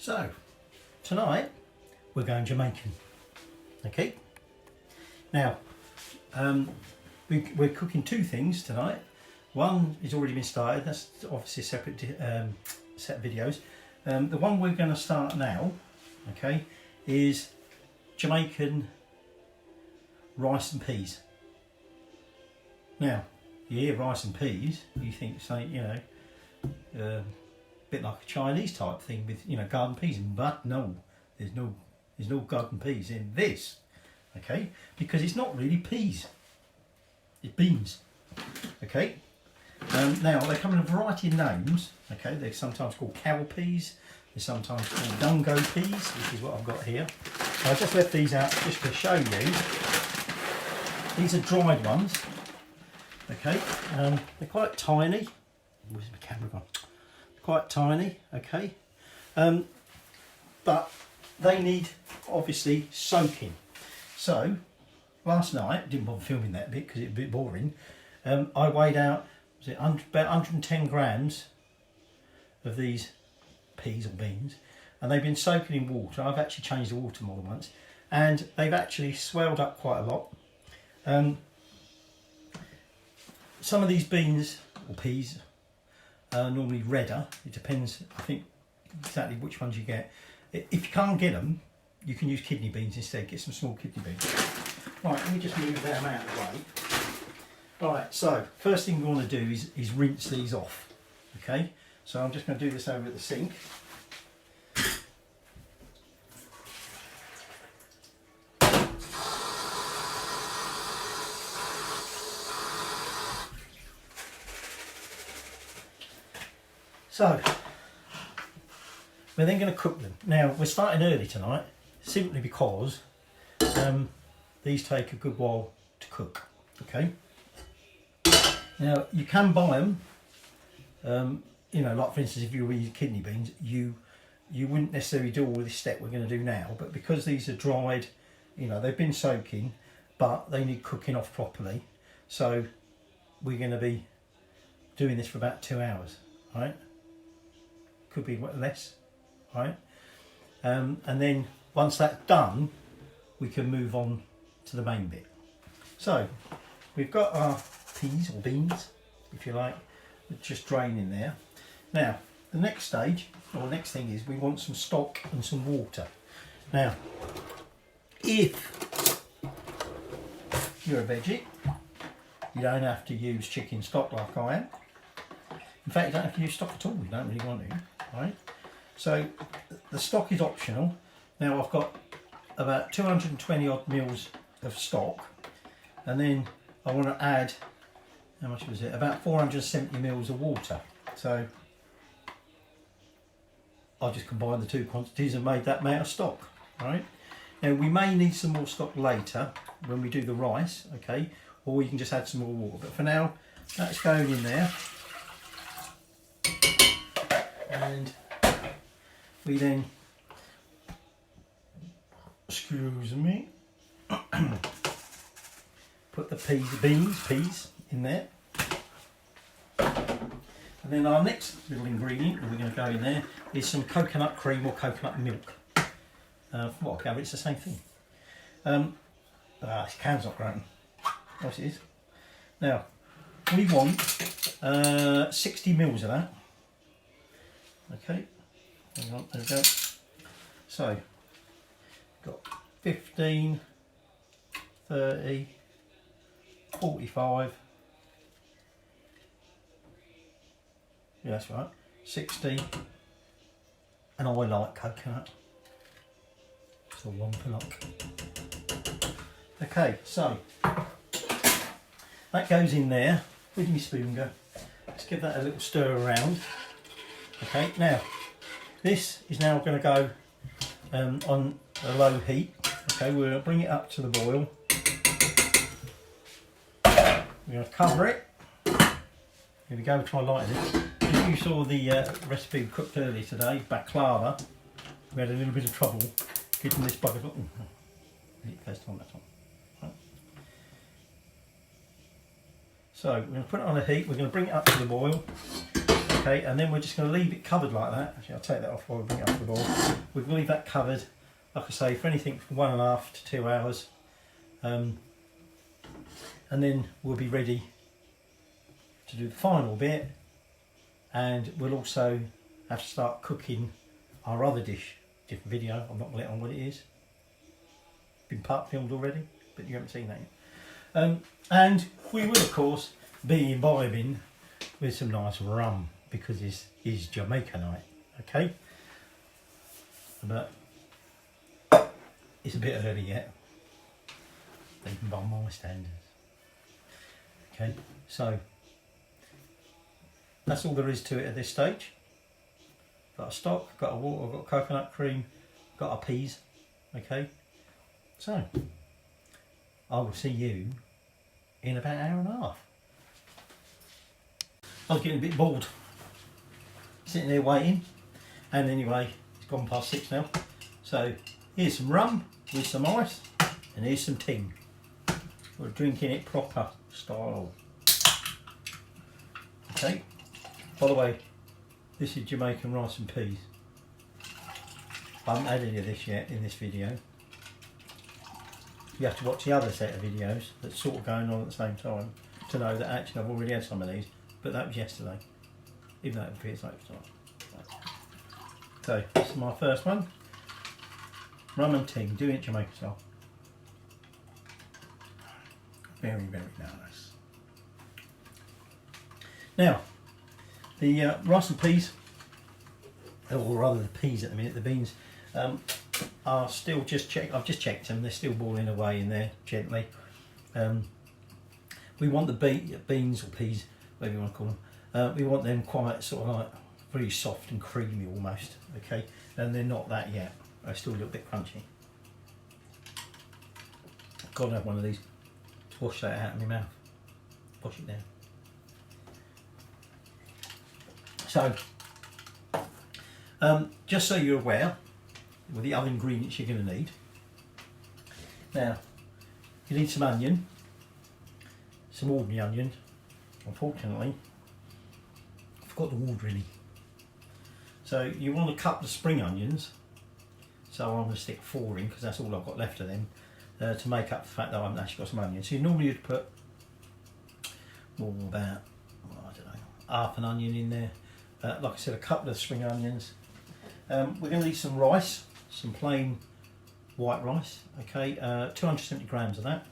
So, tonight we're going Jamaican. Okay. Now, we're cooking two things tonight. One has already been started. That's obviously a separate set of videos. The one we're going to start now, okay, is Jamaican rice and peas. Now, you hear rice and peas, you think something, you know, a bit like a Chinese type thing with, you know, garden peas, but no, there's no garden peas in this, okay, because it's not really peas, it's beans, okay. Now they come in a variety of names, okay. They're sometimes called cow peas, they're sometimes called dungo peas, which is what I've got here. So I just left these out just to show you. These are dried ones, okay. They're quite tiny. Where's my camera gone? Quite tiny, okay. But they need obviously soaking. So last night, I didn't bother filming that bit because it's a bit boring. I weighed out, was it about 110 grams of these peas or beans, and they've been soaking in water. I've actually changed the water more than once, and they've actually swelled up quite a lot. Some of these beans or peas are normally redder. It depends, I think, exactly which ones you get. If you can't get them, you can use kidney beans instead. Get some small kidney beans. Right, let me just move them out of the way. Right, so first thing we want to do is rinse these off. Okay, so I'm just going to do this over at the sink. So, we're then going to cook them. Now, we're starting early tonight, simply because these take a good while to cook, okay? Now, you can buy them, you know, like for instance, if you were using kidney beans, you wouldn't necessarily do all this step we're going to do now, but because these are dried, you know, they've been soaking, but they need cooking off properly, so we're going to be doing this for about 2 hours, right? Could be less, right? And then once that's done, we can move on to the main bit. So we've got our peas or beans, if you like, just drain in there. Now the next stage, or next thing, is we want some stock and some water. Now, if you're a veggie, you don't have to use chicken stock like I am. In fact, you don't have to use stock at all. You don't really want to. Right, so the stock is optional. Now I've got about 220 odd mils of stock, and then I want to add, how much was it? About 470 mils of water. So I just combined the two quantities and made that amount of stock. Right. Now we may need some more stock later when we do the rice, okay, or we can just add some more water. But for now, that's going in there. And we then, excuse me, put the peas in there. And then our next little ingredient that we're going to go in there is some coconut cream or coconut milk. From what I gather, it's the same thing. This can's not growing. Yes, it is. Now, we want 60 mils of that. Okay, hang on, there we go. So, got 15, 30, 45, yeah, that's right, 60, and I like coconut, so one for luck. Okay, so that goes in there. Where did my spoon go? Let's give that a little stir around. Okay, now this is now going to go on a low heat. Okay, we're going to bring it up to the boil. We're going to cover it. Here we go, try lighting it. If you saw the recipe we cooked earlier today, baklava, we had a little bit of trouble getting this bucket on. First time, that one. Right. So we're going to put it on a heat. We're going to bring it up to the boil. Okay, and then we're just going to leave it covered like that. Actually, I'll take that off while we bring it up to the boil. We're going to leave that covered, like I say, for anything from 1.5 to 2 hours. And then we'll be ready to do the final bit, and we'll also have to start cooking our other dish. Different video, I'm not going to let on what it is. Been part filmed already, but you haven't seen that yet. And we will of course be imbibing with some nice rum, because this is Jamaica night, okay? But it's a bit early yet, even by my standards. Okay, so that's all there is to it at this stage. Got a stock, got a water, got coconut cream, got our peas. Okay, so I will see you in about an hour and a half. I was getting a bit bored sitting there waiting, and anyway, it's gone past 6 now. So here's some rum with some ice, and here's some ting. We're drinking it proper style. Okay, by the way, this is Jamaican rice and peas. I haven't had any of this yet in this video. You have to watch the other set of videos that's sort of going on at the same time to know that actually I've already had some of these, but that was yesterday, even though it appears like it's not. So this is my first one. Rum and ting, doing it Jamaican style. Very, very nice. Now, the rice and peas, or rather the peas at the minute, the beans, are still just checked. I've just checked them, they're still boiling away in there gently. We want the beans or peas, whatever you want to call them, we want them quite sort of like very soft and creamy almost, okay? And they're not that yet, they're still a little bit crunchy. I've got to have one of these to wash that out of my mouth, wash it down. So, just so you're aware, with the other ingredients you're going to need. Now, you need some onion, some ordinary onion. Unfortunately, I forgot the wood really. So you want to cut the spring onions. So I'm going to stick 4 in because that's all I've got left of them, to make up for the fact that I haven't actually got some onions. So you normally would put more about, I don't know, half an onion in there. Like I said, a couple of spring onions. We're going to need some rice, some plain white rice, okay, 270 grams of that.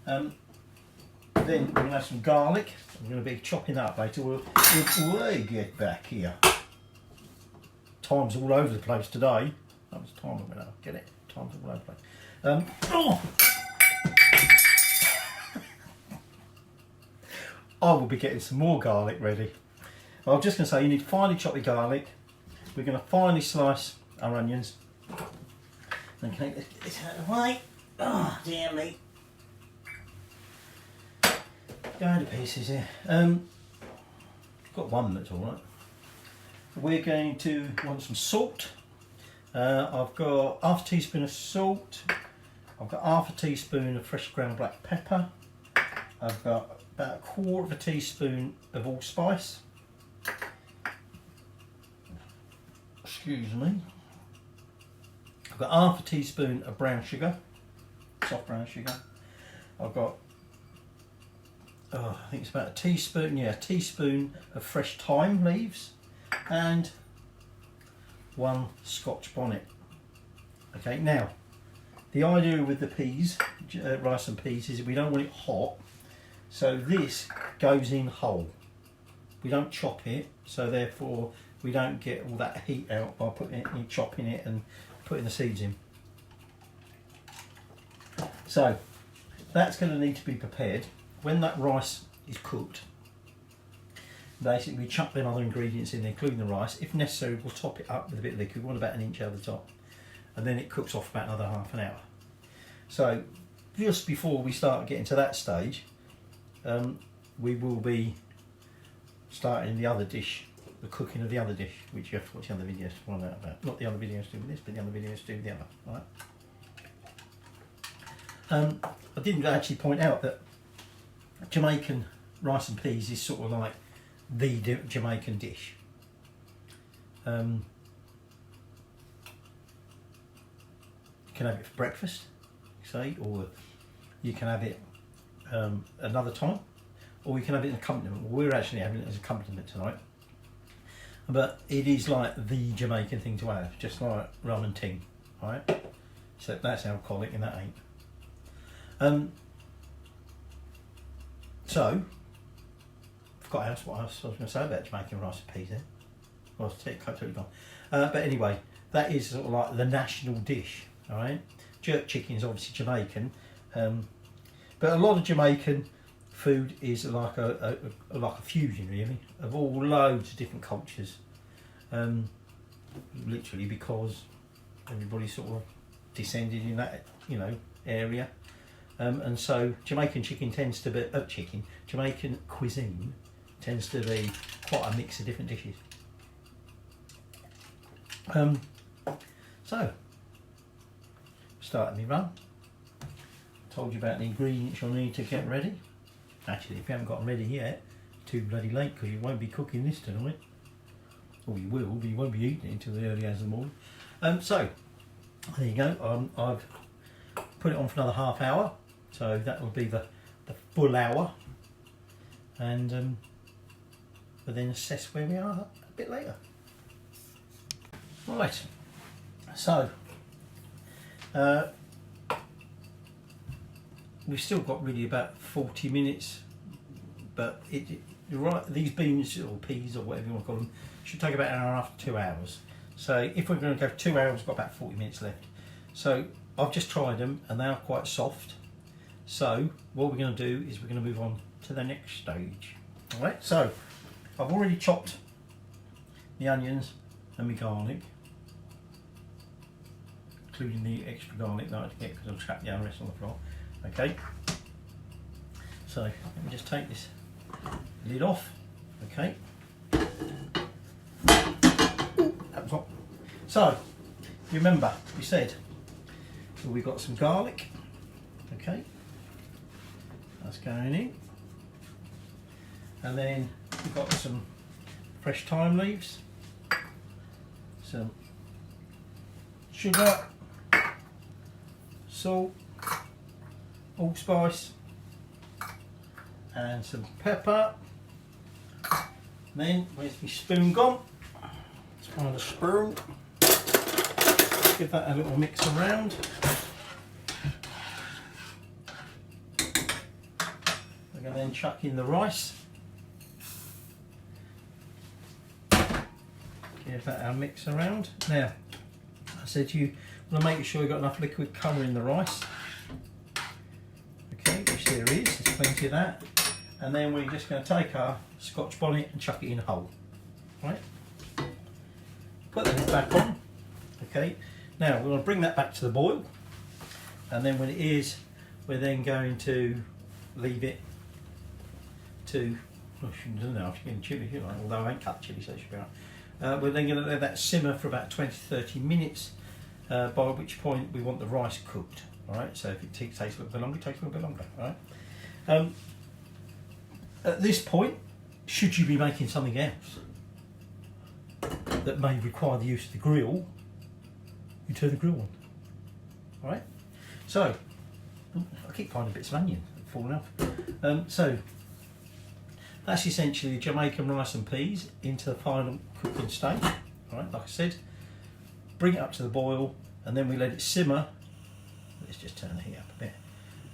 Then we're going to have some garlic. I'm going to be chopping that up later. We'll get back here. Time's all over the place today. That was time I went out. Get it? Time's all over the place. I will be getting some more garlic ready. I'm just going to say you need finely chopped garlic. We're going to finely slice our onions. Okay, let's get this out of the way. Oh, dear me. Going to pieces here. Got one that's alright. We're going to want some salt. I've got half a teaspoon of salt. I've got half a teaspoon of fresh ground black pepper. I've got about 1/4 teaspoon of allspice. Excuse me. I've got half a teaspoon of brown sugar, soft brown sugar. I've got, I think it's about a teaspoon, yeah, a teaspoon of fresh thyme leaves, and 1 Scotch bonnet. Okay, now, the idea with the peas, rice and peas, is we don't want it hot, so this goes in whole. We don't chop it, so therefore we don't get all that heat out by putting it in, chopping it and putting the seeds in. So that's going to need to be prepared. When that rice is cooked, basically we chuck them other ingredients in there, including the rice. If necessary, we'll top it up with a bit of liquid. We want about 1 inch over the top, and then it cooks off about another half an hour. So just before we start getting to that stage, we will be starting the other dish, the cooking of the other dish, which you have to watch the other videos to find out about. Not the other videos to do with this, but the other videos to do with the other. Right? I didn't actually point out that Jamaican rice and peas is sort of like the Jamaican dish. You can have it for breakfast, say, or you can have it another time, or you can have it as an accompaniment. We're actually having it as an accompaniment tonight. But it is like the Jamaican thing to have, just like rum and ting, right? So that's alcoholic and that ain't. So, forgot what else I was going to say about Jamaican rice and peas there. I was totally gone. But anyway, that is sort of like the national dish, alright? Jerk chicken is obviously Jamaican, but a lot of Jamaican food is like a fusion, really, of all loads of different cultures. Literally because everybody sort of descended in that, you know, area. And so Jamaican chicken tends to be Jamaican cuisine tends to be quite a mix of different dishes. So starting me run. Told you about the ingredients you'll need to get ready. Actually, if you haven't got them ready yet, too bloody late because you won't be cooking this tonight. Or you will, but you won't be eating it until the early hours of the morning. So there you go. I've put it on for another half hour, so that will be the full hour, and we'll then assess where we are a bit later. Right, so we've still got really about 40 minutes, but you're right, these beans or peas or whatever you want to call them should take about an hour and a half to 2 hours. So if we're going to go 2 hours, we've got about 40 minutes left. So I've just tried them and they are quite soft. So what we're going to do is we're going to move on to the next stage. Alright, so I've already chopped the onions and my garlic, including the extra garlic that I had to get because I'll trap the rest on the floor. Okay, so let me just take this lid off. Okay, that was hot. So you remember we said so we've got some garlic. Okay, that's going in, and then we've got some fresh thyme leaves, some sugar, salt, allspice, and some pepper. Then where's my spoon gone? Let's find a spoon. Give that a little mix around. We're going to then chuck in the rice. Give that a mix around. Now, I said to you, I'm going to make sure you've got enough liquid colour in the rice. Okay, which there is, there's plenty of that. And then we're just going to take our Scotch bonnet and chuck it in whole. Right? Put that back on. Okay, now we're going to bring that back to the boil. And then when it is, we're then going to leave it to, I don't know if you can chilli, although I ain't cut chilli, so it should be right. We're then going to let that simmer for about 20-30 minutes, by which point we want the rice cooked. Alright, so if it takes a little bit longer, it takes a little bit longer. Alright. At this point, should you be making something else that may require the use of the grill, you turn the grill on. Alright, so I keep finding bits of onion falling off. So that's essentially Jamaican rice and peas into the final cooking stage. Alright, like I said, bring it up to the boil and then we let it simmer. Let's just turn the heat up a bit.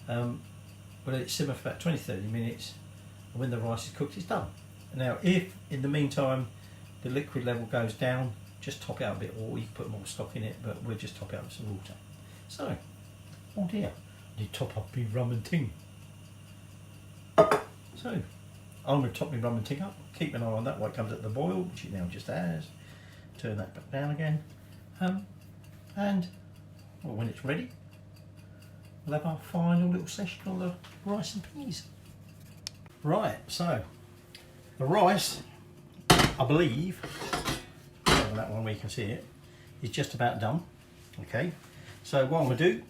We'll let it simmer for about 20-30 minutes, and when the rice is cooked, it's done. Now, if in the meantime the liquid level goes down, just top it out a bit, or you can put more stock in it, but we'll just top it out with some water. So, oh dear, I need to top up my rum and ting. So, I'm going to top my rum and ting up, keep an eye on that while it comes at the boil, which it now just has. Turn that back down again, and well, when it's ready, we'll have our final little session on the rice and peas. Right, so the rice, I believe, on that one where you can see it, is just about done. Okay, so what I'm going to do,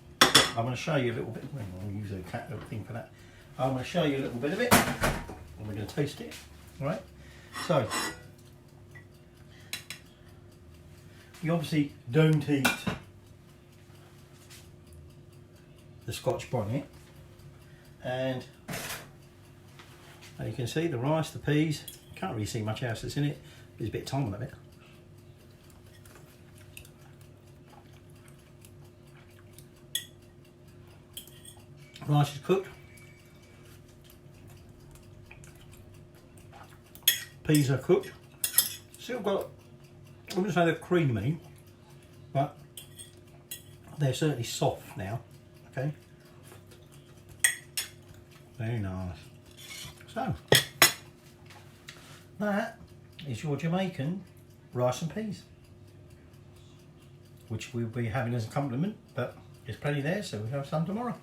I'm going to show you a little bit. I'll use a little thing for that. I'm going to show you a little bit of it, and we're going to taste it. All right. So, you obviously don't eat the Scotch bonnet, and you can see the rice, the peas. Can't really see much else that's in it. There's a bit of time on it. Rice is cooked. Peas are cooked. Still got, I wouldn't say they're creamy, but they're certainly soft now. Okay. Very nice. So, that is your Jamaican rice and peas, which we'll be having as a compliment, but there's plenty there, so we'll have some tomorrow.